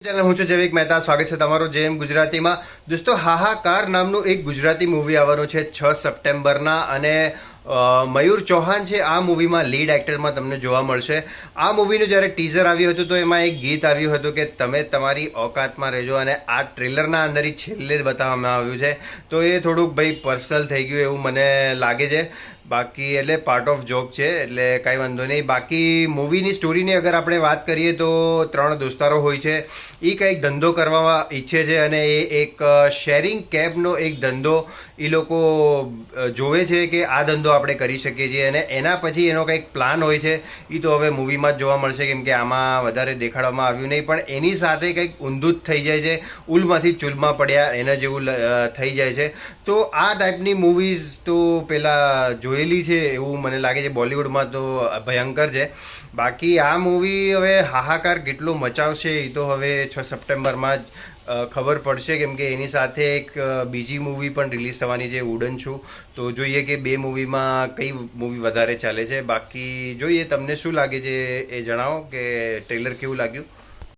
Channel હું છું જૈવિક મહેતા. સ્વાગત છે તમારું જેમ ગુજરાતીમાં. દોસ્તો, હાહાકાર નામનું એક ગુજરાતી મૂવી આવવાનું છે 6 સપ્ટેમ્બરના અને મયુર ચૌહાણ છે આ મૂવીમાં લીડ એક્ટરમાં તમને જોવા મળશે. આ મૂવીનું જ્યારે ટીઝર આવ્યું હતું તો એમાં એક ગીત આવ્યું હતું કે તમે તમારી ઓકાતમાં રહેજો, અને આ ટ્રેલરના અંદર છેલ્લે જ બતાવવામાં આવ્યું છે. તો એ થોડુંક ભાઈ પર્સનલ થઈ ગયું એવું મને લાગે છે. બાકી એટલે પાર્ટ ઓફ જોક છે, એટલે કાંઈ વાંધો નહીં. બાકી મૂવીની સ્ટોરીની અગર આપણે વાત કરીએ તો 3 દોસ્તારો હોય છે. એ કંઈક ધંધો કરવા ઈચ્છે છે અને એ એક શેરિંગ કેબનો એક ધંધો એ લોકો જોવે છે કે આ ધંધો આપણે કરી શકીએ છીએ, અને એના પછી એનો કંઈક પ્લાન હોય છે. એ તો હવે મૂવીમાં જ જોવા મળશે, કેમ કે આમાં વધારે દેખાડવામાં આવ્યું નહીં. પણ એની સાથે કંઈક ઊંધું જ થઈ જાય છે, ઉલમાંથી ચૂલમાં પડ્યા એના જેવું થઈ જાય છે. તો આ ટાઈપની મૂવીઝ તો પહેલાં જોયેલી છે એવું મને લાગે છે. બોલિવૂડમાં તો ભયંકર છે. બાકી આ મૂવી હવે હાહાકાર કેટલો મચાવશે એ તો હવે 6 સપ્ટેમ્બરમાં જ ખબર પડશે, કેમ કે એની સાથે એક બીજી મૂવી પણ રિલીઝ થવાની છે, ઉડન છું. તો જોઈએ કે બે મૂવીમાં કઈ મૂવી વધારે ચાલે છે. બાકી જોઈએ તમને શું લાગે છે એ જણાવો, કે ટ્રેલર કેવું લાગ્યું.